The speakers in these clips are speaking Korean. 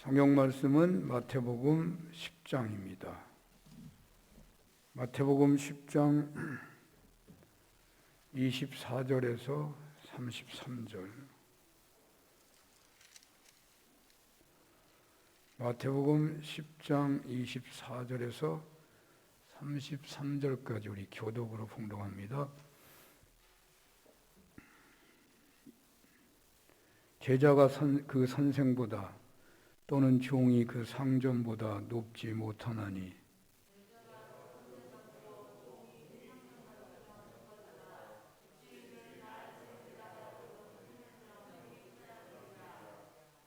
성경 말씀은 마태복음 10장입니다. 마태복음 10장 24절에서 33절. 마태복음 10장 24절에서 33절까지 우리 교독으로 봉독합니다. 제자가 그 선생보다 또는 종이 그 상전보다 높지 못하나니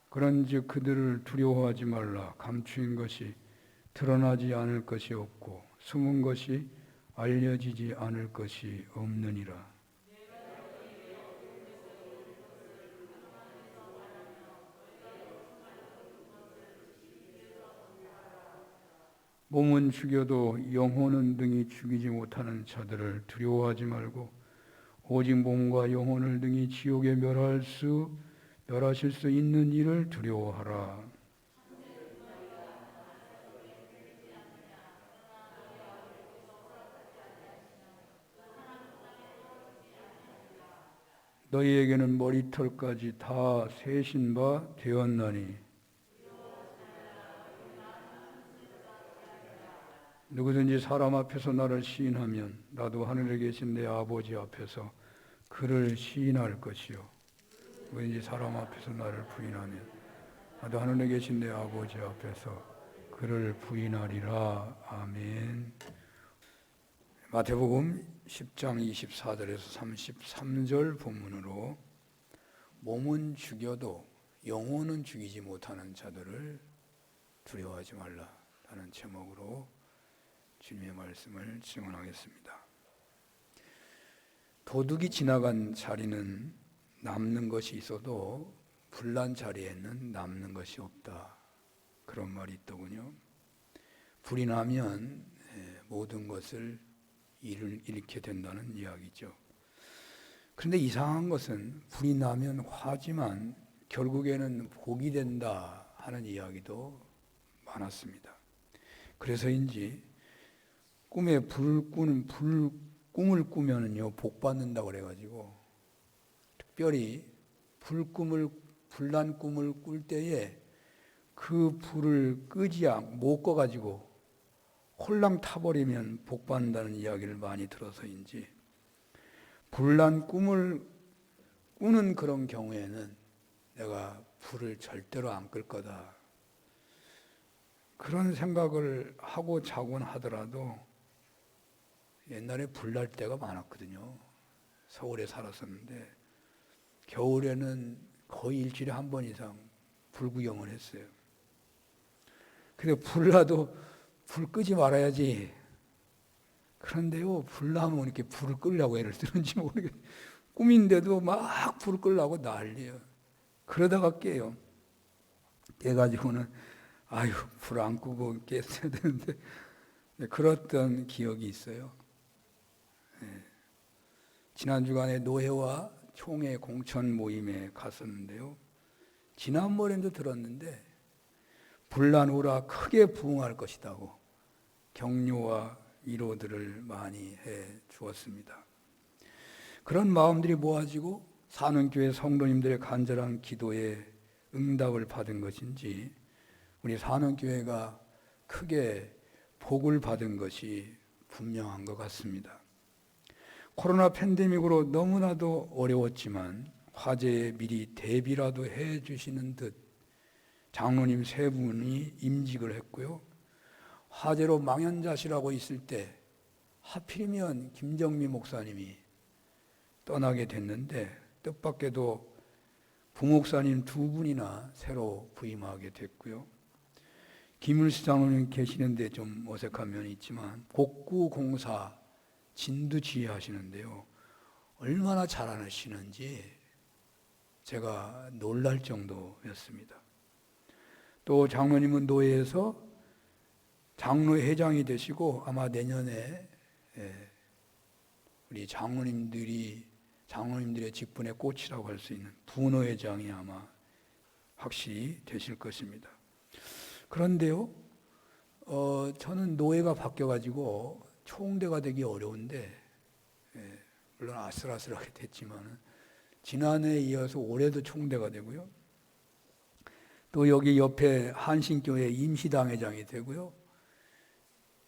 그런즉 그들을 두려워하지 말라. 감추인 것이 드러나지 않을 것이 없고 숨은 것이 알려지지 않을 것이 없느니라. 몸은 죽여도 영혼은 능히 죽이지 못하는 자들을 두려워하지 말고 오직 몸과 영혼을 능히 지옥에 멸하실 수 있는 이를 두려워하라. 너희에게는 머리털까지 다 세신 바 되었나니 누구든지 사람 앞에서 나를 시인하면 나도 하늘에 계신 내 아버지 앞에서 그를 시인할 것이요 누구든지 사람 앞에서 나를 부인하면 나도 하늘에 계신 내 아버지 앞에서 그를 부인하리라. 아멘. 마태복음 10장 24절에서 33절 본문으로 몸은 죽여도 영혼은 죽이지 못하는 자들을 두려워하지 말라라는 제목으로 주님의 말씀을 증언하겠습니다. 도둑이 지나간 자리는 남는 것이 있어도 불난 자리에는 남는 것이 없다. 그런 말이 있더군요. 불이 나면 모든 것을 잃게 된다는 이야기죠. 그런데 이상한 것은 불이 나면 화지만 결국에는 복이 된다 하는 이야기도 많았습니다. 그래서인지 꿈에 꿈을 꾸면은요 복 받는다고 그래가지고 특별히 불난 꿈을 꿀 때에 그 불을 못 꺼가지고 홀랑 타버리면 복 받는다는 이야기를 많이 들어서인지 불난 꿈을 꾸는 그런 경우에는 내가 불을 절대로 안 끌 거다. 그런 생각을 하고 자곤 하더라도 옛날에 불날 때가 많았거든요. 서울에 살았었는데 겨울에는 거의 일주일에 한 번 이상 불구경을 했어요. 근데 불나도 불 끄지 말아야지. 그런데요, 불나면 이렇게 불을 끄려고 애를 쓰는지 모르겠어요. 꿈인데도 막 불을 끄려고 난리예요. 그러다가 깨요. 깨가지고는 아유, 불 안 끄고 깼어야 되는데 그랬던 기억이 있어요. 지난 주간에 노회와 총회 공천 모임에 갔었는데요. 지난번에도 들었는데 불난 후라 크게 부흥할 것이라고 격려와 위로들을 많이 해 주었습니다. 그런 마음들이 모아지고 사는교회 성도님들의 간절한 기도에 응답을 받은 것인지 우리 사는교회가 크게 복을 받은 것이 분명한 것 같습니다. 코로나 팬데믹으로 너무나도 어려웠지만 화재에 미리 대비라도 해 주시는 듯 장로님 3분이 임직을 했고요. 화재로 망연자실하고 있을 때 하필이면 김정미 목사님이 떠나게 됐는데 뜻밖에도 부목사님 2분이나 새로 부임하게 됐고요. 김일수 장로님 계시는데 좀 어색한 면이 있지만 복구공사 진두지휘하시는데요. 얼마나 잘하시는지 제가 놀랄 정도였습니다. 또 장로님은 노회에서 장로회장이 되시고 아마 내년에 우리 장로님들의 직분의 꽃이라고 할 수 있는 부노회장이 아마 확실히 되실 것입니다. 그런데요, 저는 노예가 바뀌어가지고 총대가 되기 어려운데, 물론 아슬아슬하게 됐지만 지난해에 이어서 올해도 총대가 되고요. 또 여기 옆에 한신교회 임시당회장이 되고요.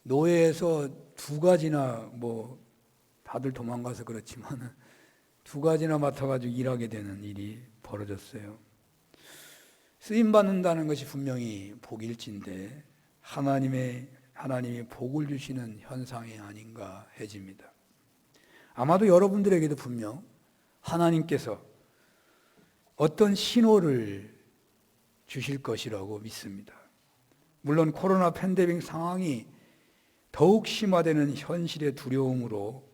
노예에서 두 가지나 다들 도망가서 그렇지만 두 가지나 맡아가지고 일하게 되는 일이 벌어졌어요. 쓰임 받는다는 것이 분명히 복일진데 하나님이 복을 주시는 현상이 아닌가 해집니다. 아마도 여러분들에게도 분명 하나님께서 어떤 신호를 주실 것이라고 믿습니다. 물론 코로나 팬데믹 상황이 더욱 심화되는 현실의 두려움으로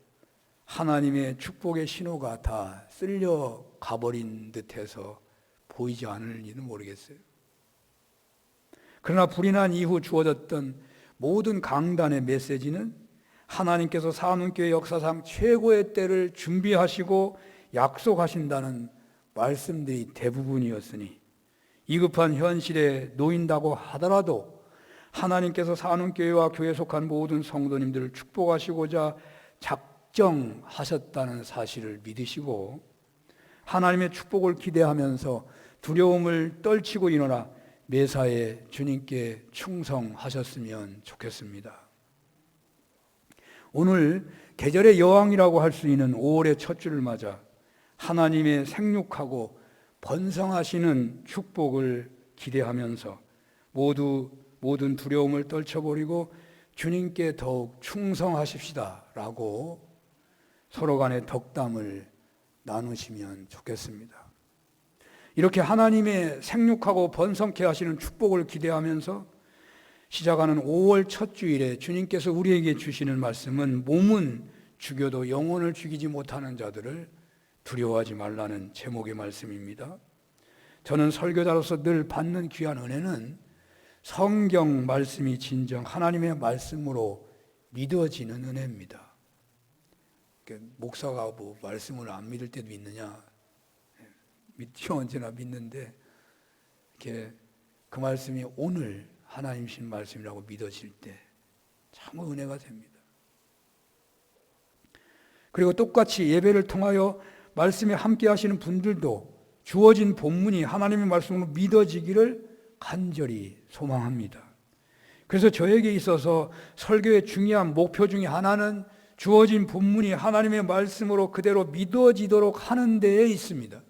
하나님의 축복의 신호가 다 쓸려 가버린 듯해서 보이지 않을지는 모르겠어요. 그러나 불이 난 이후 주어졌던 모든 강단의 메시지는 하나님께서 사문교회 역사상 최고의 때를 준비하시고 약속하신다는 말씀들이 대부분이었으니 위급한 현실에 놓인다고 하더라도 하나님께서 사문교회와 교회에 속한 모든 성도님들을 축복하시고자 작정하셨다는 사실을 믿으시고 하나님의 축복을 기대하면서 두려움을 떨치고 일어나 매사에 주님께 충성하셨으면 좋겠습니다. 오늘 계절의 여왕이라고 할 수 있는 5월의 첫 주를 맞아 하나님의 생육하고 번성하시는 축복을 기대하면서 모든 두려움을 떨쳐버리고 주님께 더욱 충성하십시다 라고 서로 간의 덕담을 나누시면 좋겠습니다. 이렇게 하나님의 생육하고 번성케 하시는 축복을 기대하면서 시작하는 5월 첫 주일에 주님께서 우리에게 주시는 말씀은 몸은 죽여도 영혼을 죽이지 못하는 자들을 두려워하지 말라는 제목의 말씀입니다. 저는 설교자로서 늘 받는 귀한 은혜는 성경 말씀이 진정 하나님의 말씀으로 믿어지는 은혜입니다. 목사가 말씀을 안 믿을 때도 있느냐? 믿죠, 언제나 믿는데 그 말씀이 오늘 하나님이신 말씀이라고 믿어질 때 참 은혜가 됩니다. 그리고 똑같이 예배를 통하여 말씀에 함께 하시는 분들도 주어진 본문이 하나님의 말씀으로 믿어지기를 간절히 소망합니다. 그래서 저에게 있어서 설교의 중요한 목표 중에 하나는 주어진 본문이 하나님의 말씀으로 그대로 믿어지도록 하는 데에 있습니다.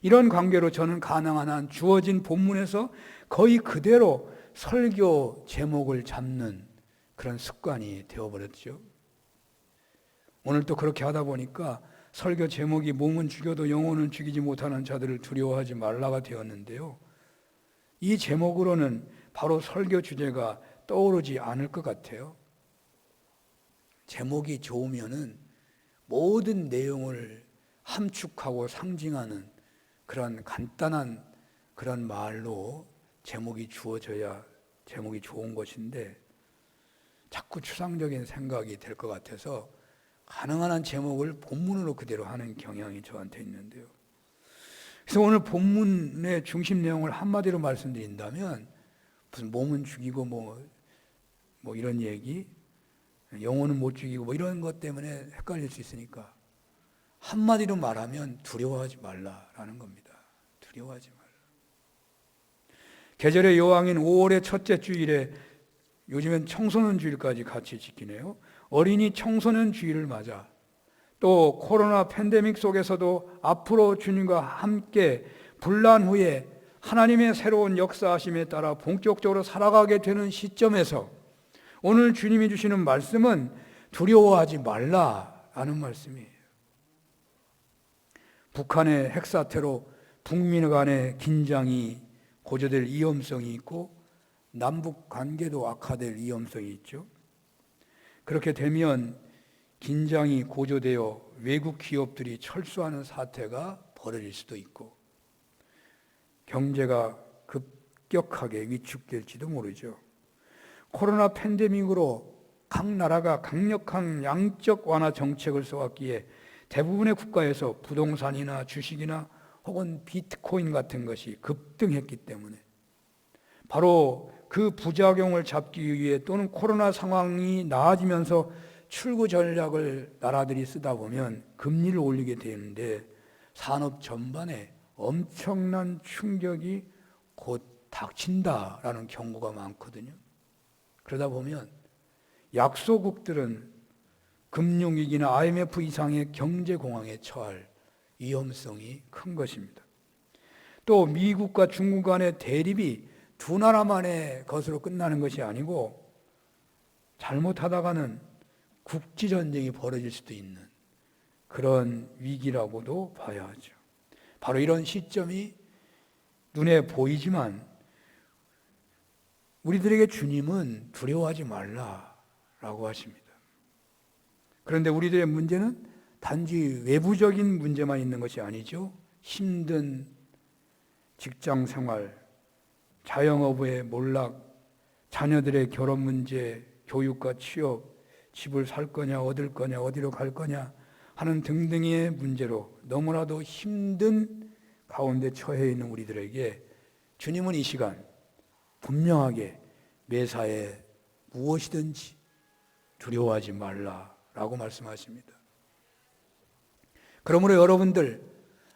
이런 관계로 저는 가능한 한 주어진 본문에서 거의 그대로 설교 제목을 잡는 그런 습관이 되어버렸죠. 오늘 또 그렇게 하다 보니까 설교 제목이 몸은 죽여도 영혼은 죽이지 못하는 자들을 두려워하지 말라가 되었는데요. 이 제목으로는 바로 설교 주제가 떠오르지 않을 것 같아요. 제목이 좋으면은 모든 내용을 함축하고 상징하는 그런 간단한 그런 말로 제목이 주어져야 제목이 좋은 것인데 자꾸 추상적인 생각이 될 것 같아서 가능한 한 제목을 본문으로 그대로 하는 경향이 저한테 있는데요. 그래서 오늘 본문의 중심 내용을 한마디로 말씀드린다면 무슨 몸은 죽이고 뭐 이런 얘기, 영혼은 못 죽이고 이런 것 때문에 헷갈릴 수 있으니까 한마디로 말하면 두려워하지 말라라는 겁니다. 두려워하지 말라. 계절의 여왕인 5월의 첫째 주일에 요즘엔 청소년 주일까지 같이 지키네요. 어린이 청소년 주일을 맞아 또 코로나 팬데믹 속에서도 앞으로 주님과 함께 분란 후에 하나님의 새로운 역사하심에 따라 본격적으로 살아가게 되는 시점에서 오늘 주님이 주시는 말씀은 두려워하지 말라라는 말씀이에요. 북한의 핵사태로 북미 간의 긴장이 고조될 위험성이 있고 남북 관계도 악화될 위험성이 있죠. 그렇게 되면 긴장이 고조되어 외국 기업들이 철수하는 사태가 벌어질 수도 있고 경제가 급격하게 위축될지도 모르죠. 코로나 팬데믹으로 각 나라가 강력한 양적 완화 정책을 써왔기에 대부분의 국가에서 부동산이나 주식이나 혹은 비트코인 같은 것이 급등했기 때문에 바로 그 부작용을 잡기 위해 또는 코로나 상황이 나아지면서 출구 전략을 나라들이 쓰다 보면 금리를 올리게 되는데 산업 전반에 엄청난 충격이 곧 닥친다라는 경고가 많거든요. 그러다 보면 약소국들은 금융위기나 IMF 이상의 경제공황에 처할 위험성이 큰 것입니다. 또 미국과 중국 간의 대립이 두 나라만의 것으로 끝나는 것이 아니고 잘못하다가는 국지전쟁이 벌어질 수도 있는 그런 위기라고도 봐야 하죠. 바로 이런 시점이 눈에 보이지만 우리들에게 주님은 두려워하지 말라라고 하십니다. 그런데 우리들의 문제는 단지 외부적인 문제만 있는 것이 아니죠. 힘든 직장 생활, 자영업의 몰락, 자녀들의 결혼 문제, 교육과 취업, 집을 살 거냐, 얻을 거냐, 어디로 갈 거냐 하는 등등의 문제로 너무나도 힘든 가운데 처해 있는 우리들에게 주님은 이 시간 분명하게 매사에 무엇이든지 두려워하지 말라라고 말씀하십니다. 그러므로 여러분들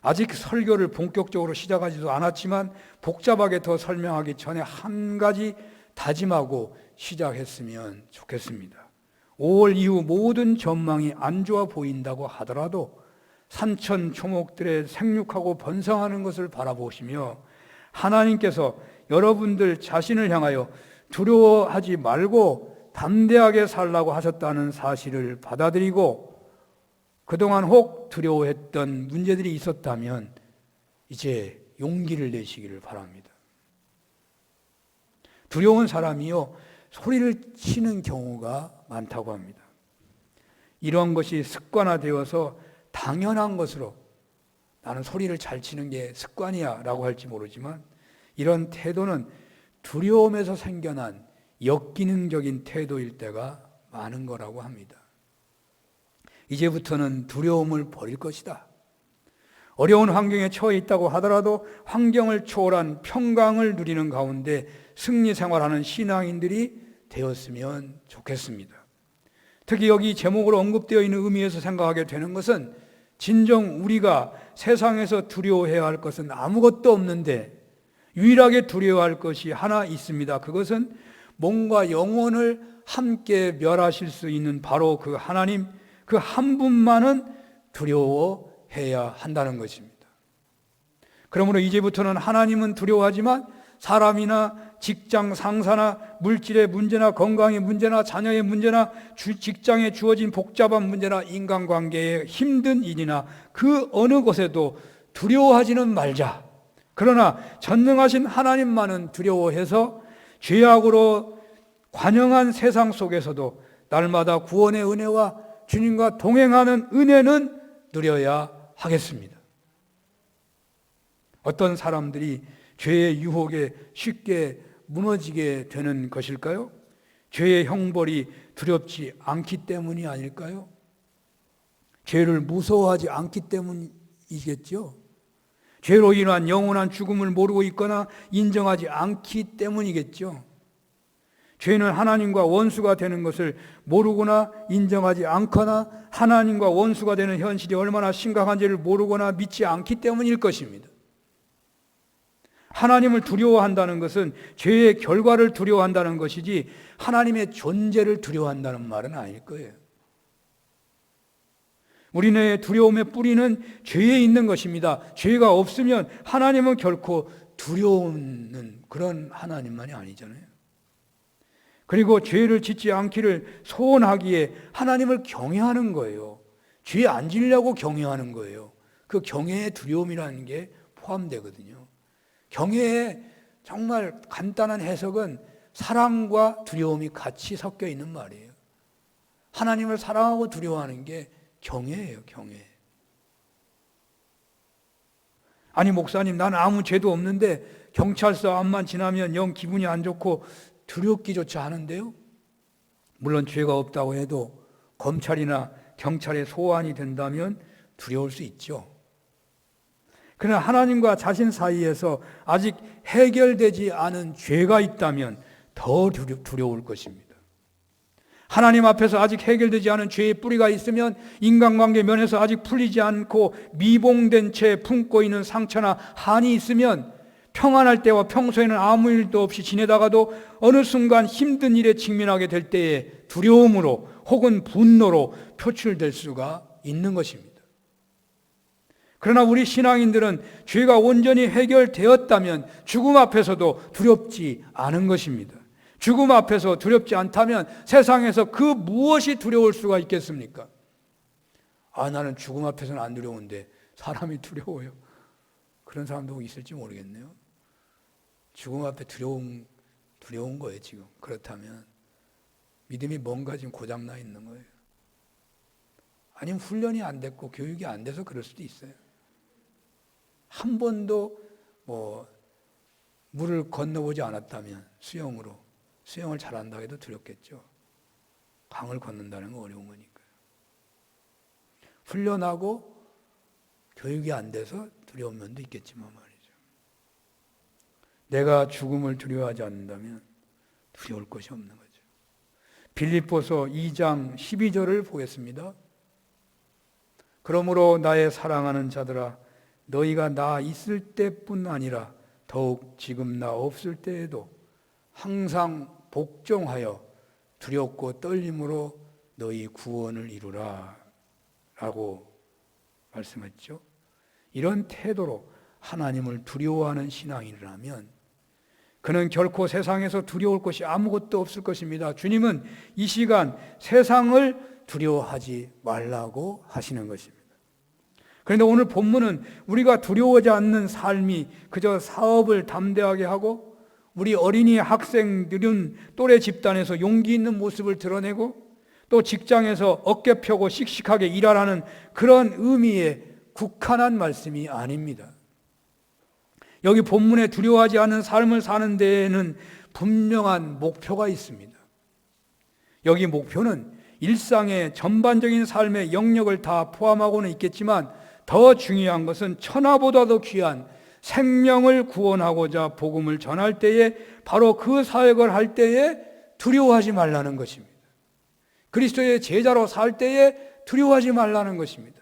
아직 설교를 본격적으로 시작하지도 않았지만 복잡하게 더 설명하기 전에 한 가지 다짐하고 시작했으면 좋겠습니다. 5월 이후 모든 전망이 안 좋아 보인다고 하더라도 산천 초목들의 생육하고 번성하는 것을 바라보시며 하나님께서 여러분들 자신을 향하여 두려워하지 말고 담대하게 살라고 하셨다는 사실을 받아들이고 그동안 혹 두려워했던 문제들이 있었다면 이제 용기를 내시기를 바랍니다. 두려운 사람이요 소리를 치는 경우가 많다고 합니다. 이런 것이 습관화되어서 당연한 것으로 나는 소리를 잘 치는 게 습관이야 라고 할지 모르지만 이런 태도는 두려움에서 생겨난 역기능적인 태도일 때가 많은 거라고 합니다. 이제부터는 두려움을 버릴 것이다. 어려운 환경에 처해 있다고 하더라도 환경을 초월한 평강을 누리는 가운데 승리 생활하는 신앙인들이 되었으면 좋겠습니다. 특히 여기 제목으로 언급되어 있는 의미에서 생각하게 되는 것은 진정 우리가 세상에서 두려워해야 할 것은 아무것도 없는데 유일하게 두려워할 것이 하나 있습니다. 그것은 몸과 영혼을 함께 멸하실 수 있는 바로 그 하나님, 그 한 분만은 두려워해야 한다는 것입니다. 그러므로 이제부터는 하나님은 두려워하지만 사람이나 직장 상사나 물질의 문제나 건강의 문제나 자녀의 문제나 직장에 주어진 복잡한 문제나 인간관계의 힘든 일이나 그 어느 것에도 두려워하지는 말자. 그러나 전능하신 하나님만은 두려워해서 죄악으로 관영한 세상 속에서도 날마다 구원의 은혜와 주님과 동행하는 은혜는 누려야 하겠습니다. 어떤 사람들이 죄의 유혹에 쉽게 무너지게 되는 것일까요? 죄의 형벌이 두렵지 않기 때문이 아닐까요? 죄를 무서워하지 않기 때문이겠죠. 죄로 인한 영원한 죽음을 모르고 있거나 인정하지 않기 때문이겠죠. 죄는 하나님과 원수가 되는 것을 모르거나 인정하지 않거나 하나님과 원수가 되는 현실이 얼마나 심각한지를 모르거나 믿지 않기 때문일 것입니다. 하나님을 두려워한다는 것은 죄의 결과를 두려워한다는 것이지 하나님의 존재를 두려워한다는 말은 아닐 거예요. 우리의 두려움의 뿌리는 죄에 있는 것입니다. 죄가 없으면 하나님은 결코 두려우는 그런 하나님만이 아니잖아요. 그리고 죄를 짓지 않기를 소원하기에 하나님을 경외하는 거예요. 죄 안 지려고 경외하는 거예요. 그 경외의 두려움이라는 게 포함되거든요. 경외의 정말 간단한 해석은 사랑과 두려움이 같이 섞여 있는 말이에요. 하나님을 사랑하고 두려워하는 게 경외예요, 경외. 아니 목사님, 나는 아무 죄도 없는데 경찰서 앞만 지나면 영 기분이 안 좋고 두렵기조차 하는데요. 물론 죄가 없다고 해도 검찰이나 경찰의 소환이 된다면 두려울 수 있죠. 그러나 하나님과 자신 사이에서 아직 해결되지 않은 죄가 있다면 더 두려울 것입니다. 하나님 앞에서 아직 해결되지 않은 죄의 뿌리가 있으면 인간관계 면에서 아직 풀리지 않고 미봉된 채 품고 있는 상처나 한이 있으면 평안할 때와 평소에는 아무 일도 없이 지내다가도 어느 순간 힘든 일에 직면하게 될 때에 두려움으로 혹은 분노로 표출될 수가 있는 것입니다. 그러나 우리 신앙인들은 죄가 온전히 해결되었다면 죽음 앞에서도 두렵지 않은 것입니다. 죽음 앞에서 두렵지 않다면 세상에서 그 무엇이 두려울 수가 있겠습니까? 나는 죽음 앞에서는 안 두려운데 사람이 두려워요. 그런 사람도 있을지 모르겠네요. 죽음 앞에 두려운 거예요, 지금. 그렇다면 믿음이 뭔가 지금 고장나 있는 거예요. 아니면 훈련이 안 됐고 교육이 안 돼서 그럴 수도 있어요. 한 번도 물을 건너보지 않았다면 수영을 잘한다고 해도 두렵겠죠. 강을 건넌다는 건 어려운 거니까요. 훈련하고 교육이 안 돼서 두려운 면도 있겠지만 말이죠. 내가 죽음을 두려워하지 않는다면 두려울 것이 없는 거죠. 빌립보서 2장 12절을 보겠습니다. 그러므로 나의 사랑하는 자들아 너희가 나 있을 때뿐 아니라 더욱 지금 나 없을 때에도 항상 복종하여 두렵고 떨림으로 너희 구원을 이루라 라고 말씀했죠. 이런 태도로 하나님을 두려워하는 신앙이라면 그는 결코 세상에서 두려울 것이 아무것도 없을 것입니다. 주님은 이 시간 세상을 두려워하지 말라고 하시는 것입니다. 그런데 오늘 본문은 우리가 두려워하지 않는 삶이 그저 사업을 담대하게 하고 우리 어린이 학생들은 또래 집단에서 용기 있는 모습을 드러내고 또 직장에서 어깨 펴고 씩씩하게 일하라는 그런 의미의 국한한 말씀이 아닙니다. 여기 본문에 두려워하지 않는 삶을 사는 데에는 분명한 목표가 있습니다. 여기 목표는 일상의 전반적인 삶의 영역을 다 포함하고는 있겠지만 더 중요한 것은 천하보다도 귀한 생명을 구원하고자 복음을 전할 때에 바로 그 사역을 할 때에 두려워하지 말라는 것입니다. 그리스도의 제자로 살 때에 두려워하지 말라는 것입니다.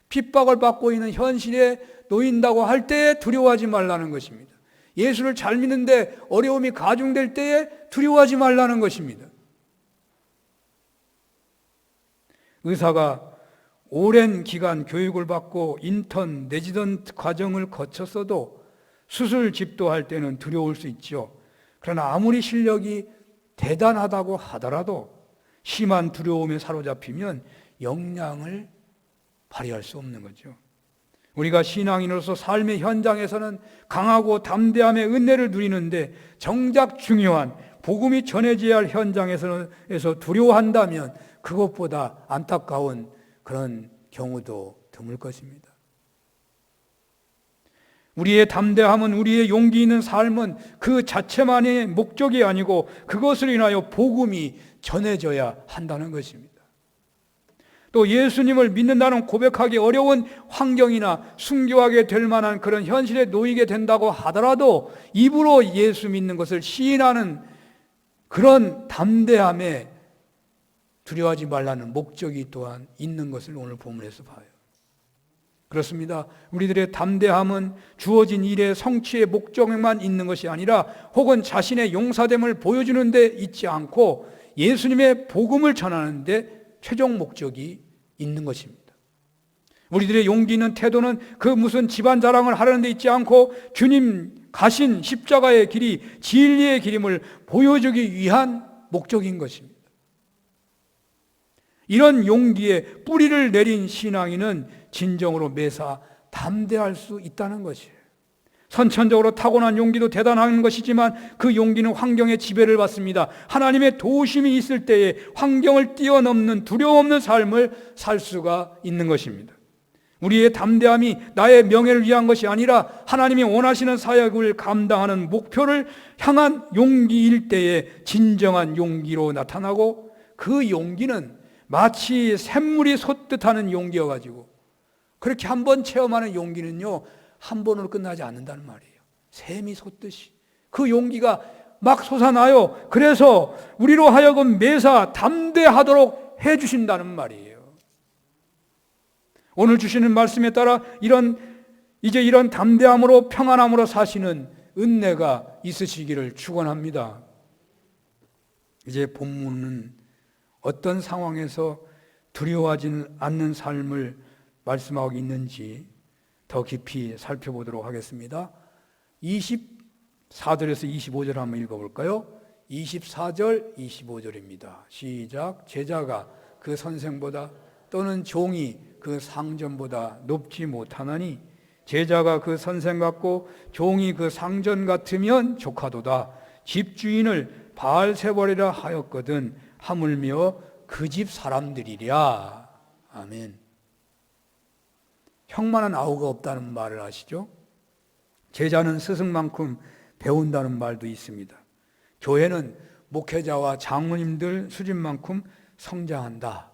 핍박을 받고 있는 현실에 놓인다고 할 때에 두려워하지 말라는 것입니다. 예수를 잘 믿는데 어려움이 가중될 때에 두려워하지 말라는 것입니다. 의사가 오랜 기간 교육을 받고 인턴, 레지던트 과정을 거쳤어도 수술 집도할 때는 두려울 수 있죠. 그러나 아무리 실력이 대단하다고 하더라도 심한 두려움에 사로잡히면 역량을 발휘할 수 없는 거죠. 우리가 신앙인으로서 삶의 현장에서는 강하고 담대함의 은혜를 누리는데 정작 중요한 복음이 전해져야 할 현장에서 두려워한다면 그것보다 안타까운 그런 경우도 드물 것입니다. 우리의 담대함은, 우리의 용기 있는 삶은 그 자체만의 목적이 아니고 그것을 인하여 복음이 전해져야 한다는 것입니다. 또 예수님을 믿는다는 고백하기 어려운 환경이나 순교하게 될 만한 그런 현실에 놓이게 된다고 하더라도 입으로 예수 믿는 것을 시인하는 그런 담대함에 두려워하지 말라는 목적이 또한 있는 것을 오늘 본문에서 봐요. 그렇습니다. 우리들의 담대함은 주어진 일의 성취의 목적에만 있는 것이 아니라 혹은 자신의 용사됨을 보여주는 데 있지 않고 예수님의 복음을 전하는 데 최종 목적이 있는 것입니다. 우리들의 용기 있는 태도는 그 무슨 집안 자랑을 하려는 데 있지 않고 주님 가신 십자가의 길이 진리의 길임을 보여주기 위한 목적인 것입니다. 이런 용기에 뿌리를 내린 신앙인은 진정으로 매사 담대할 수 있다는 것이에요. 선천적으로 타고난 용기도 대단한 것이지만 그 용기는 환경의 지배를 받습니다. 하나님의 도우심이 있을 때에 환경을 뛰어넘는 두려움 없는 삶을 살 수가 있는 것입니다. 우리의 담대함이 나의 명예를 위한 것이 아니라 하나님이 원하시는 사역을 감당하는 목표를 향한 용기일 때에 진정한 용기로 나타나고 그 용기는 마치 샘물이 솟듯하는 용기여가지고 그렇게 한번 체험하는 용기는요 한 번으로 끝나지 않는다는 말이에요. 샘이 솟듯이 그 용기가 막 솟아나요. 그래서 우리로 하여금 매사 담대하도록 해주신다는 말이에요. 오늘 주시는 말씀에 따라 이런 담대함으로 평안함으로 사시는 은혜가 있으시기를 축원합니다. 이제 본문은 어떤 상황에서 두려워하지는 않는 삶을 말씀하고 있는지 더 깊이 살펴보도록 하겠습니다. 24절에서 25절 한번 읽어볼까요? 24절, 25절입니다. 시작. 제자가 그 선생보다 또는 종이 그 상전보다 높지 못하나니 제자가 그 선생 같고 종이 그 상전 같으면 조카도다. 집주인을 바알세벌이라 하였거든 하물며 그 집 사람들이랴. 아멘. 형만한 아우가 없다는 말을 아시죠? 제자는 스승만큼 배운다는 말도 있습니다. 교회는 목회자와 장로님들 수준만큼 성장한다.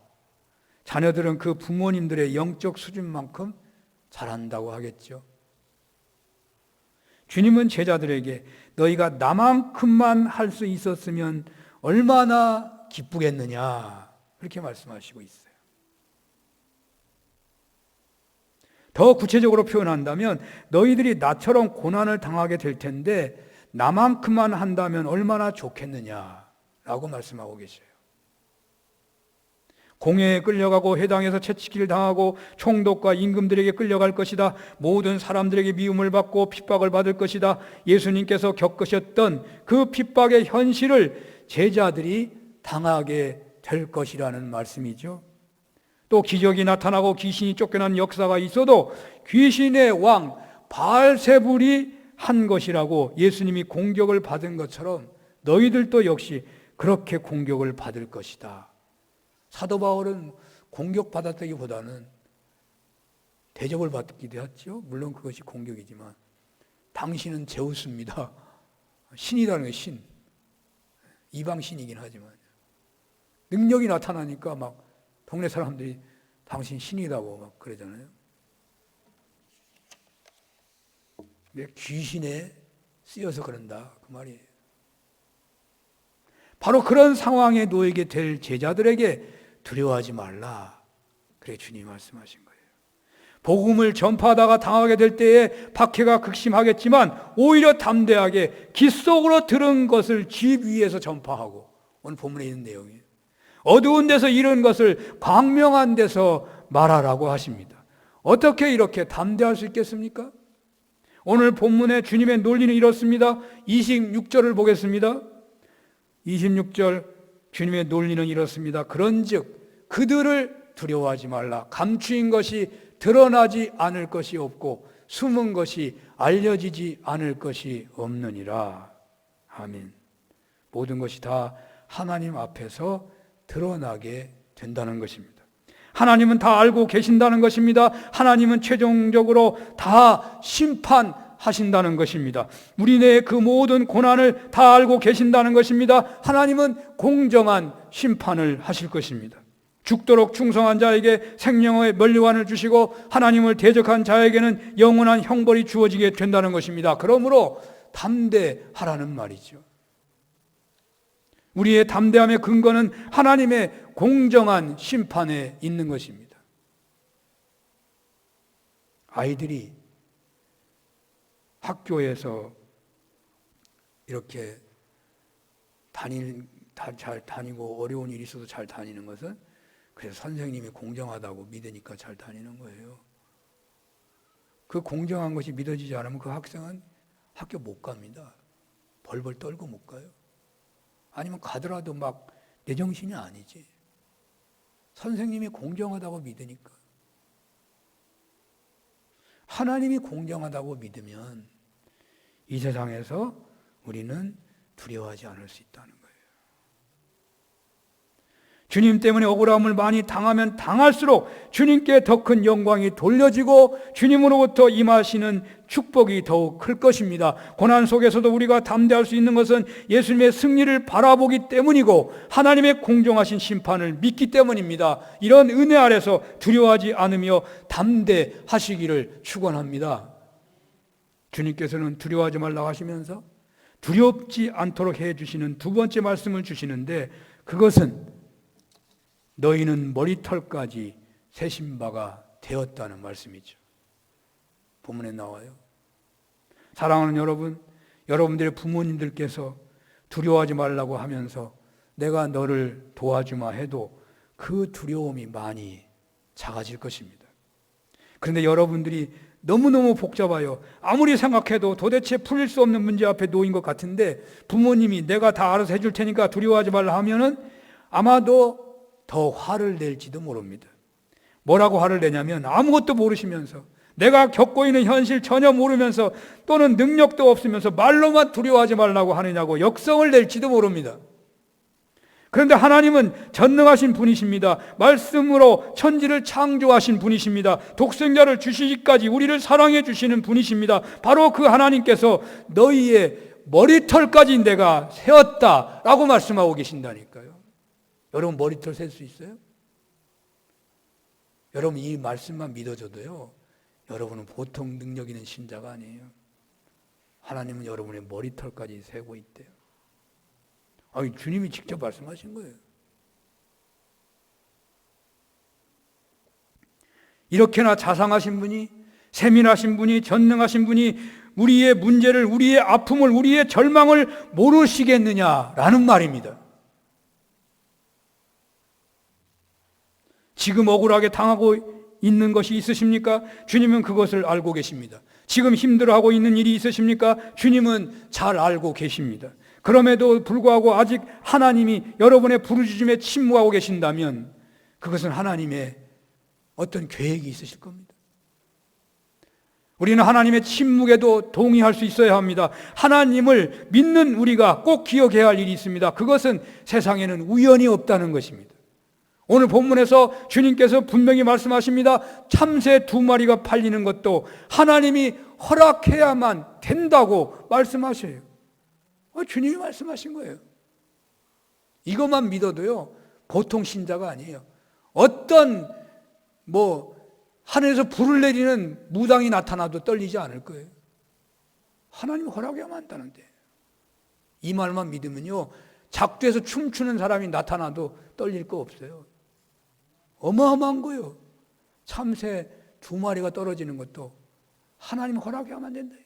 자녀들은 그 부모님들의 영적 수준만큼 잘한다고 하겠죠. 주님은 제자들에게 너희가 나만큼만 할 수 있었으면 얼마나 기쁘겠느냐 그렇게 말씀하시고 있어요. 더 구체적으로 표현한다면 너희들이 나처럼 고난을 당하게 될 텐데 나만큼만 한다면 얼마나 좋겠느냐라고 말씀하고 계셔요. 공회에 끌려가고 회당에서 채찍질 당하고 총독과 임금들에게 끌려갈 것이다. 모든 사람들에게 미움을 받고 핍박을 받을 것이다. 예수님께서 겪으셨던 그 핍박의 현실을 제자들이 당하게 될 것이라는 말씀이죠. 또 기적이 나타나고 귀신이 쫓겨난 역사가 있어도 귀신의 왕 바알세불이 한 것이라고 예수님이 공격을 받은 것처럼 너희들도 역시 그렇게 공격을 받을 것이다. 사도 바울은 공격받았다기보다는 대접을 받기도 했죠. 물론 그것이 공격이지만 당신은 제우스입니다. 신이라는 게 신. 이방 신이긴 하지만 능력이 나타나니까 막 동네 사람들이 당신 신이라고 막 그러잖아요. 귀신에 쓰여서 그런다 그 말이에요. 바로 그런 상황에 놓이게 될 제자들에게 두려워하지 말라. 그래 주님이 말씀하신 거예요. 복음을 전파하다가 당하게 될 때에 박해가 극심하겠지만 오히려 담대하게 깃 속으로 들은 것을 집 위에서 전파하고 오늘 본문에 있는 내용이에요. 어두운 데서 이런 것을 광명한 데서 말하라고 하십니다. 어떻게 이렇게 담대할 수 있겠습니까? 오늘 본문에 주님의 논리는 이렇습니다. 26절을 보겠습니다. 26절 주님의 논리는 이렇습니다. 그런즉 그들을 두려워하지 말라. 감추인 것이 드러나지 않을 것이 없고 숨은 것이 알려지지 않을 것이 없느니라. 아멘. 모든 것이 다 하나님 앞에서 드러나게 된다는 것입니다. 하나님은 다 알고 계신다는 것입니다. 하나님은 최종적으로 다 심판하신다는 것입니다. 우리네의 그 모든 고난을 다 알고 계신다는 것입니다. 하나님은 공정한 심판을 하실 것입니다. 죽도록 충성한 자에게 생명의 면류관을 주시고 하나님을 대적한 자에게는 영원한 형벌이 주어지게 된다는 것입니다. 그러므로 담대하라는 말이죠. 우리의 담대함의 근거는 하나님의 공정한 심판에 있는 것입니다. 아이들이 학교에서 이렇게 잘 다니고 어려운 일이 있어도 잘 다니는 것은 그래서 선생님이 공정하다고 믿으니까 잘 다니는 거예요. 그 공정한 것이 믿어지지 않으면 그 학생은 학교 못 갑니다. 벌벌 떨고 못 가요. 아니면 가더라도 막 내 정신이 아니지. 선생님이 공정하다고 믿으니까. 하나님이 공정하다고 믿으면 이 세상에서 우리는 두려워하지 않을 수 있다는 거예요. 주님 때문에 억울함을 많이 당하면 당할수록 주님께 더 큰 영광이 돌려지고 주님으로부터 임하시는 축복이 더욱 클 것입니다. 고난 속에서도 우리가 담대할 수 있는 것은 예수님의 승리를 바라보기 때문이고 하나님의 공정하신 심판을 믿기 때문입니다. 이런 은혜 아래서 두려워하지 않으며 담대하시기를 축원합니다. 주님께서는 두려워하지 말라고 하시면서 두렵지 않도록 해주시는 두 번째 말씀을 주시는데, 그것은 너희는 머리털까지 세신 바가 되었다는 말씀이죠. 본문에 나와요. 사랑하는 여러분, 여러분들의 부모님들께서 두려워하지 말라고 하면서 내가 너를 도와주마 해도 그 두려움이 많이 작아질 것입니다. 그런데 여러분들이 너무너무 복잡해요. 아무리 생각해도 도대체 풀릴 수 없는 문제 앞에 놓인 것 같은데 부모님이 내가 다 알아서 해줄 테니까 두려워하지 말라 하면은 아마도 더 화를 낼지도 모릅니다. 뭐라고 화를 내냐면 아무것도 모르시면서 내가 겪고 있는 현실 전혀 모르면서 또는 능력도 없으면서 말로만 두려워하지 말라고 하느냐고 역성을 낼지도 모릅니다. 그런데 하나님은 전능하신 분이십니다. 말씀으로 천지를 창조하신 분이십니다. 독생자를 주시기까지 우리를 사랑해 주시는 분이십니다. 바로 그 하나님께서 너희의 머리털까지 내가 세었다라고 말씀하고 계신다니까요. 여러분 머리털 셀 수 있어요? 여러분 이 말씀만 믿어줘도요, 여러분은 보통 능력 있는 신자가 아니에요. 하나님은 여러분의 머리털까지 세고 있대요. 아니, 주님이 직접 말씀하신 거예요. 이렇게나 자상하신 분이, 세밀하신 분이, 전능하신 분이 우리의 문제를, 우리의 아픔을, 우리의 절망을 모르시겠느냐라는 말입니다. 지금 억울하게 당하고 있는 것이 있으십니까? 주님은 그것을 알고 계십니다. 지금 힘들어하고 있는 일이 있으십니까? 주님은 잘 알고 계십니다. 그럼에도 불구하고 아직 하나님이 여러분의 부르짖음에 침묵하고 계신다면 그것은 하나님의 어떤 계획이 있으실 겁니다. 우리는 하나님의 침묵에도 동의할 수 있어야 합니다. 하나님을 믿는 우리가 꼭 기억해야 할 일이 있습니다. 그것은 세상에는 우연이 없다는 것입니다. 오늘 본문에서 주님께서 분명히 말씀하십니다. 참새 2마리가 팔리는 것도 하나님이 허락해야만 된다고 말씀하셔요. 주님이 말씀하신 거예요. 이것만 믿어도요, 보통 신자가 아니에요. 어떤 하늘에서 불을 내리는 무당이 나타나도 떨리지 않을 거예요. 하나님이 허락해야만 한다는데. 이 말만 믿으면요, 작두에서 춤추는 사람이 나타나도 떨릴 거 없어요. 어마어마한 거예요. 참새 2마리가 떨어지는 것도 하나님 허락해야만 된다.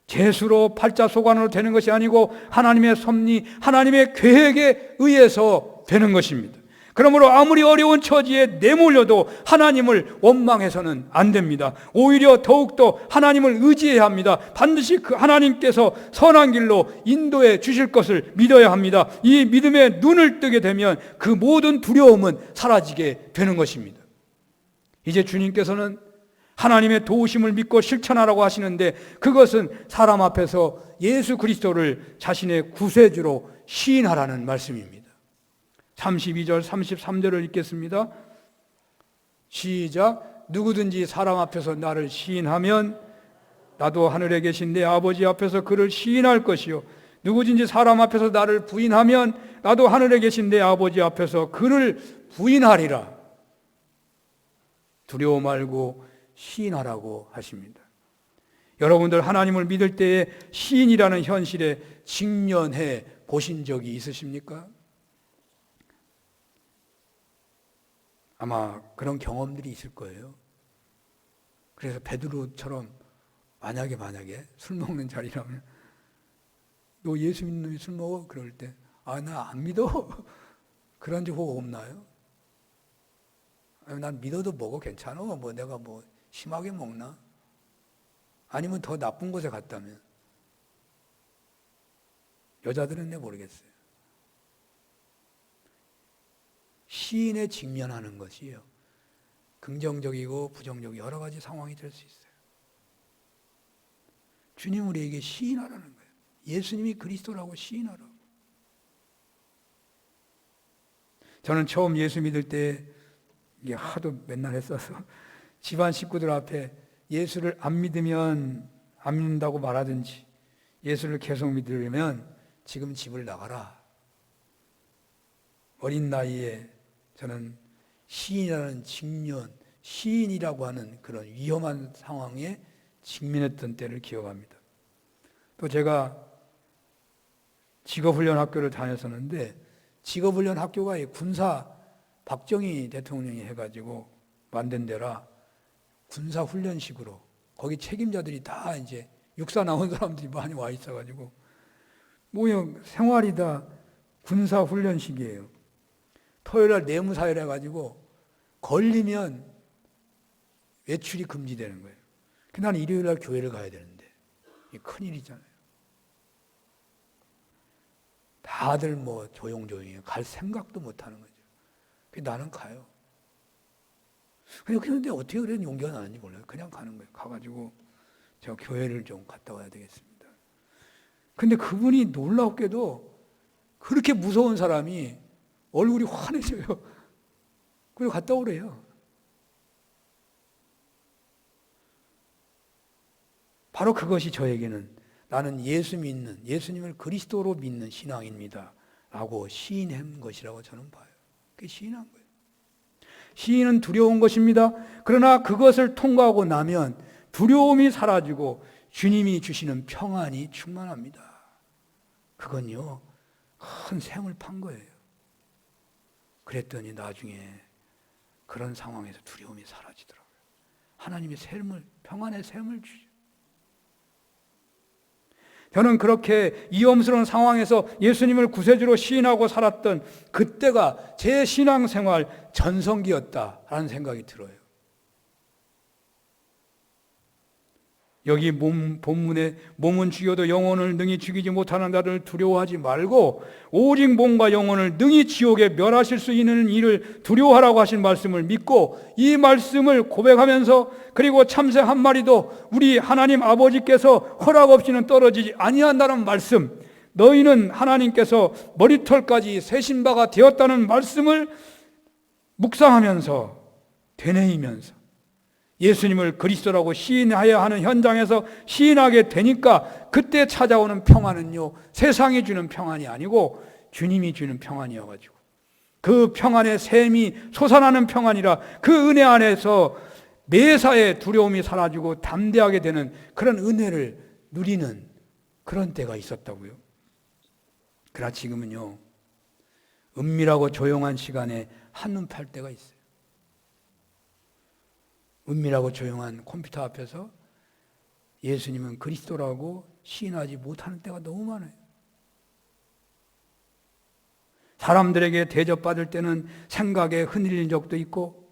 재수로 팔자 소관으로 되는 것이 아니고 하나님의 섭리, 하나님의 계획에 의해서 되는 것입니다. 그러므로 아무리 어려운 처지에 내몰려도 하나님을 원망해서는 안 됩니다. 오히려 더욱더 하나님을 의지해야 합니다. 반드시 그 하나님께서 선한 길로 인도해 주실 것을 믿어야 합니다. 이 믿음에 눈을 뜨게 되면 그 모든 두려움은 사라지게 되는 것입니다. 이제 주님께서는 하나님의 도우심을 믿고 실천하라고 하시는데, 그것은 사람 앞에서 예수 그리스도를 자신의 구세주로 시인하라는 말씀입니다. 32절 33절을 읽겠습니다. 시작. 누구든지 사람 앞에서 나를 시인하면 나도 하늘에 계신 내 아버지 앞에서 그를 시인할 것이요, 누구든지 사람 앞에서 나를 부인하면 나도 하늘에 계신 내 아버지 앞에서 그를 부인하리라. 두려워 말고 시인하라고 하십니다. 여러분들 하나님을 믿을 때에 시인이라는 현실에 직면해 보신 적이 있으십니까? 아마 그런 경험들이 있을 거예요. 그래서 베드로처럼 만약에 술 먹는 자리라면, 너 예수 믿는 놈이 술 먹어? 그럴 때 나 안 믿어. 그런 적 없나요? 난 믿어도 먹어, 괜찮아. 내가 심하게 먹나? 아니면 더 나쁜 곳에 갔다면? 여자들은 모르겠어요. 시인에 직면하는 것이요, 긍정적이고 부정적이고 여러 가지 상황이 될 수 있어요. 주님 우리에게 시인하라는 거예요. 예수님이 그리스도라고 시인하라고. 저는 처음 예수 믿을 때 이게 하도 맨날 했어서 집안 식구들 앞에 예수를 안 믿으면 안 믿는다고 말하든지, 예수를 계속 믿으려면 지금 집을 나가라. 어린 나이에 저는 시인이라는 직면, 시인이라고 하는 그런 위험한 상황에 직면했던 때를 기억합니다. 또 제가 직업훈련 학교를 다녔었는데 직업훈련 학교가 군사 박정희 대통령이 해가지고 만든 데라 군사훈련식으로 거기 책임자들이 다 이제 육사 나온 사람들이 많이 와 있어가지고 모형 생활이 다 군사훈련식이에요. 토요일날 내무사열 해가지고 걸리면 외출이 금지되는 거예요. 나는 일요일날 교회를 가야 되는데 이게 큰일이잖아요. 다들 뭐 조용조용히 갈 생각도 못하는 거죠. 나는 가요. 그런데 어떻게 그런 용기가 나는지 몰라요. 그냥 가는 거예요. 가가지고 제가 교회를 좀 갔다 와야 되겠습니다. 근데 그분이 놀랍게도 그렇게 무서운 사람이 얼굴이 환해져요. 그리고 갔다 오래요. 바로 그것이 저에게는 나는 예수 믿는, 예수님을 그리스도로 믿는 신앙입니다 라고 시인한 것이라고 저는 봐요. 그게 시인한 거예요. 시인은 두려운 것입니다. 그러나 그것을 통과하고 나면 두려움이 사라지고 주님이 주시는 평안이 충만합니다. 그건요, 큰 샘을 판 거예요. 그랬더니 나중에 그런 상황에서 두려움이 사라지더라고요. 하나님의 샘을, 평안의 샘을 주죠. 저는 그렇게 위험스러운 상황에서 예수님을 구세주로 시인하고 살았던 그때가 제 신앙생활 전성기였다라는 생각이 들어요. 여기 본문에 몸은 죽여도 영혼을 능히 죽이지 못하는 자를 두려워하지 말고 오직 몸과 영혼을 능히 지옥에 멸하실 수 있는 일을 두려워하라고 하신 말씀을 믿고 이 말씀을 고백하면서 그리고 참새 한 마리도 우리 하나님 아버지께서 허락 없이는 떨어지지 아니한다는 말씀, 너희는 하나님께서 머리털까지 세신 바가 되었다는 말씀을 묵상하면서 되뇌이면서 예수님을 그리스도라고 시인하여야 하는 현장에서 시인하게 되니까 그때 찾아오는 평안은요, 세상이 주는 평안이 아니고 주님이 주는 평안이어가지고 그 평안의 샘이 솟아나는 평안이라 그 은혜 안에서 매사에 두려움이 사라지고 담대하게 되는 그런 은혜를 누리는 그런 때가 있었다고요. 그러나 지금은요, 은밀하고 조용한 시간에 한눈 팔 때가 있어요. 은밀하고 조용한 컴퓨터 앞에서 예수님은 그리스도라고 시인하지 못하는 때가 너무 많아요. 사람들에게 대접받을 때는 생각에 흔들린 적도 있고,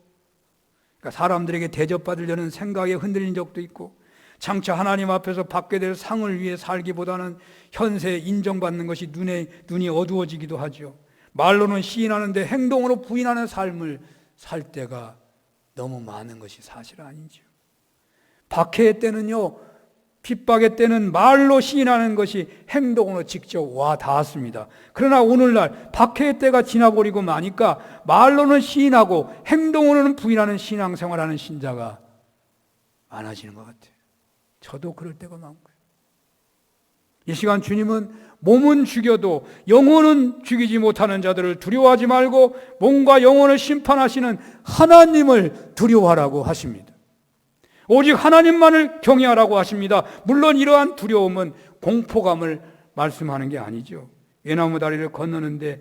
그러니까 사람들에게 대접받으려는 생각에 흔들린 적도 있고, 장차 하나님 앞에서 받게 될 상을 위해 살기보다는 현세에 인정받는 것이 눈이 어두워지기도 하죠. 말로는 시인하는데 행동으로 부인하는 삶을 살 때가 너무 많은 것이 사실 아니죠. 박해의 때는요, 핍박의 때는 말로 시인하는 것이 행동으로 직접 와 닿았습니다. 그러나 오늘날 박해의 때가 지나버리고 마니까 말로는 시인하고 행동으로는 부인하는 신앙생활하는 신자가 많아지는 것 같아요. 저도 그럴 때가 많고요. 이 시간 주님은 몸은 죽여도 영혼은 죽이지 못하는 자들을 두려워하지 말고 몸과 영혼을 심판하시는 하나님을 두려워하라고 하십니다. 오직 하나님만을 경외하라고 하십니다. 물론 이러한 두려움은 공포감을 말씀하는 게 아니죠. 외나무 다리를 건너는데,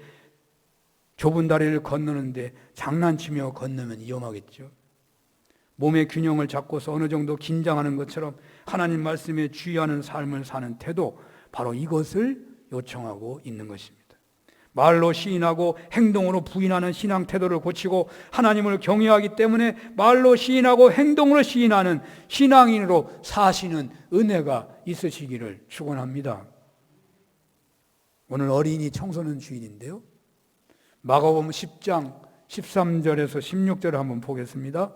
좁은 다리를 건너는데 장난치며 건너면 위험하겠죠. 몸의 균형을 잡고서 어느 정도 긴장하는 것처럼 하나님 말씀에 주의하는 삶을 사는 태도, 바로 이것을 요청하고 있는 것입니다. 말로 시인하고 행동으로 부인하는 신앙 태도를 고치고 하나님을 경외하기 때문에 말로 시인하고 행동으로 시인하는 신앙인으로 사시는 은혜가 있으시기를 축원합니다. 오늘 어린이 청소년 주일인데요, 마가복음 10장 13절에서 16절을 한번 보겠습니다.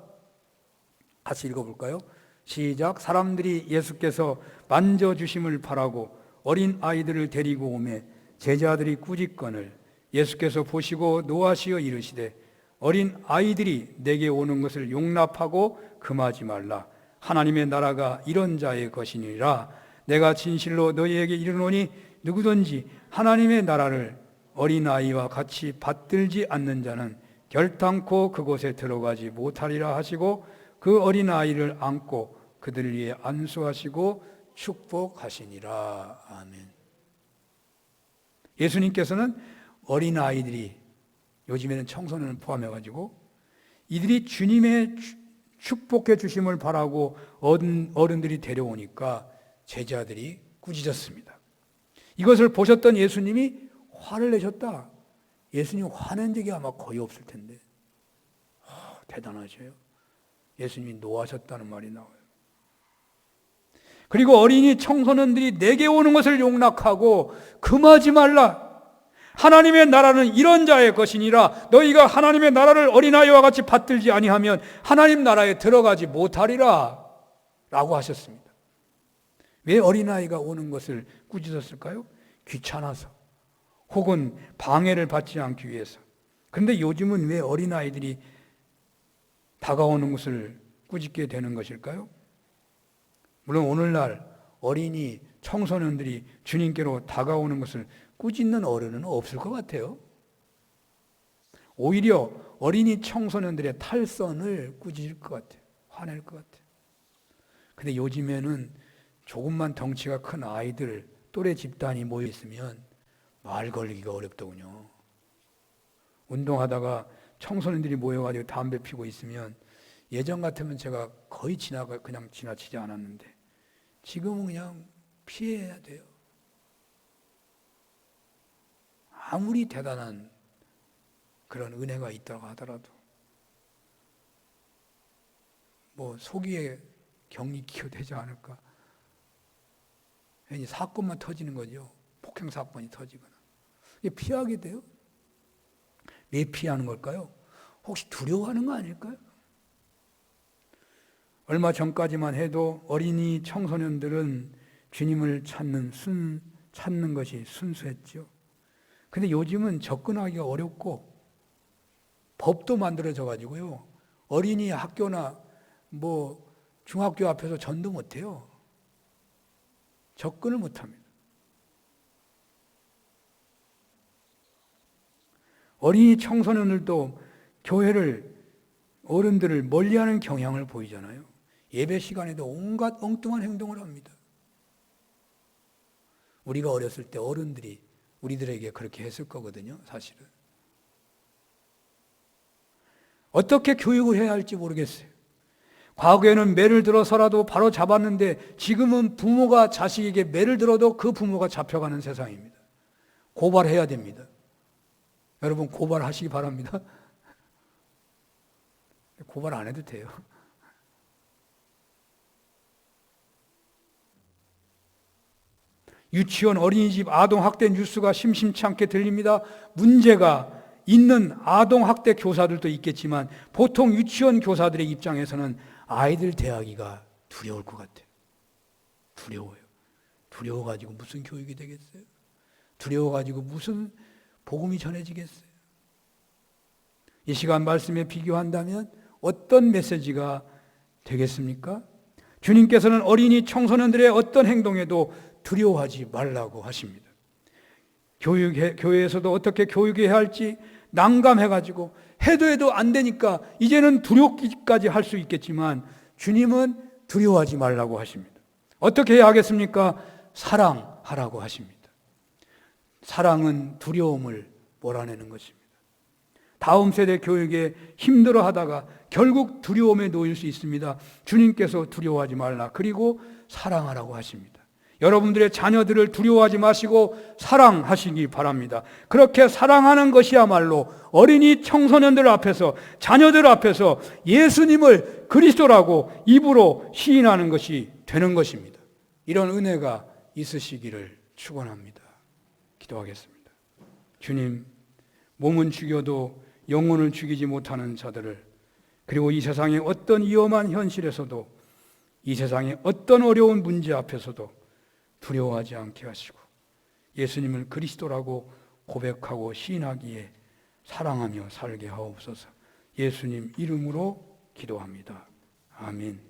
같이 읽어볼까요? 시작. 사람들이 예수께서 만져주심을 바라고 어린 아이들을 데리고 오매 제자들이 꾸짖거늘 예수께서 보시고 노하시어 이르시되 어린 아이들이 내게 오는 것을 용납하고 금하지 말라. 하나님의 나라가 이런 자의 것이니라. 내가 진실로 너희에게 이르노니 누구든지 하나님의 나라를 어린 아이와 같이 받들지 않는 자는 결탄코 그곳에 들어가지 못하리라 하시고 그 어린아이를 안고 그들 위에 안수하시고 축복하시니라. 아멘. 예수님께서는 어린아이들이, 요즘에는 청소년을 포함해가지고 이들이 주님의 축복해 주심을 바라고 어른들이 데려오니까 제자들이 꾸짖었습니다. 이것을 보셨던 예수님이 화를 내셨다. 예수님 화낸 적이 아마 거의 없을 텐데 대단하셔요. 예수님이 노하셨다는 말이 나와요. 그리고 어린이 청소년들이 내게 오는 것을 용납하고 금하지 말라. 하나님의 나라는 이런 자의 것이니라. 너희가 하나님의 나라를 어린아이와 같이 받들지 아니하면 하나님 나라에 들어가지 못하리라 라고 하셨습니다. 왜 어린아이가 오는 것을 꾸짖었을까요? 귀찮아서, 혹은 방해를 받지 않기 위해서. 그런데 요즘은 왜 어린아이들이 다가오는 것을 꾸짖게 되는 것일까요? 물론 오늘날 어린이 청소년들이 주님께로 다가오는 것을 꾸짖는 어른은 없을 것 같아요. 오히려 어린이 청소년들의 탈선을 꾸짖을 것 같아요. 화낼 것 같아요. 근데 요즘에는 조금만 덩치가 큰 아이들, 또래 집단이 모여 있으면 말 걸기가 어렵더군요. 운동하다가 청소년들이 모여가지고 담배 피고 있으면 예전 같으면 제가 거의 그냥 지나치지 않았는데 지금은 그냥 피해야 돼요. 아무리 대단한 그런 은혜가 있다고 하더라도 뭐 소기에 격리 기여되지 않을까. 괜히 사건만 터지는 거죠. 폭행 사건이 터지거나. 이게 피하게 돼요. 왜 피하는 걸까요? 혹시 두려워하는 거 아닐까요? 얼마 전까지만 해도 어린이 청소년들은 주님을 찾는 것이 순수했죠. 근데 요즘은 접근하기가 어렵고 법도 만들어져 가지고요. 어린이 학교나 뭐 중학교 앞에서 전도 못해요. 접근을 못합니다. 어린이 청소년들도 교회를, 어른들을 멀리하는 경향을 보이잖아요. 예배 시간에도 온갖 엉뚱한 행동을 합니다. 우리가 어렸을 때 어른들이 우리들에게 그렇게 했을 거거든요, 사실은. 어떻게 교육을 해야 할지 모르겠어요. 과거에는 매를 들어서라도 바로 잡았는데 지금은 부모가 자식에게 매를 들어도 그 부모가 잡혀가는 세상입니다. 고발해야 됩니다. 여러분 고발하시기 바랍니다. 고발 안 해도 돼요. 유치원, 어린이집 아동학대 뉴스가 심심치 않게 들립니다. 문제가 있는 아동학대 교사들도 있겠지만 보통 유치원 교사들의 입장에서는 아이들 대하기가 두려울 것 같아요. 두려워요. 두려워가지고 무슨 교육이 되겠어요? 두려워가지고 무슨 복음이 전해지겠어요? 이 시간 말씀에 비교한다면 어떤 메시지가 되겠습니까? 주님께서는 어린이 청소년들의 어떤 행동에도 두려워하지 말라고 하십니다. 교회에서도 어떻게 교육해야 할지 난감해가지고 해도 안 되니까 이제는 두렵기까지 할 수 있겠지만 주님은 두려워하지 말라고 하십니다. 어떻게 해야 하겠습니까? 사랑하라고 하십니다. 사랑은 두려움을 몰아내는 것입니다. 다음 세대 교육에 힘들어하다가 결국 두려움에 놓일 수 있습니다. 주님께서 두려워하지 말라. 그리고 사랑하라고 하십니다. 여러분들의 자녀들을 두려워하지 마시고 사랑하시기 바랍니다. 그렇게 사랑하는 것이야말로 어린이 청소년들 앞에서, 자녀들 앞에서 예수님을 그리스도라고 입으로 시인하는 것이 되는 것입니다. 이런 은혜가 있으시기를 축원합니다. 기도하겠습니다. 주님, 몸은 죽여도 영혼을 죽이지 못하는 자들을, 그리고 이 세상의 어떤 위험한 현실에서도, 이 세상의 어떤 어려운 문제 앞에서도 두려워하지 않게 하시고 예수님을 그리스도라고 고백하고 시인하기에 사랑하며 살게 하옵소서. 예수님 이름으로 기도합니다. 아멘.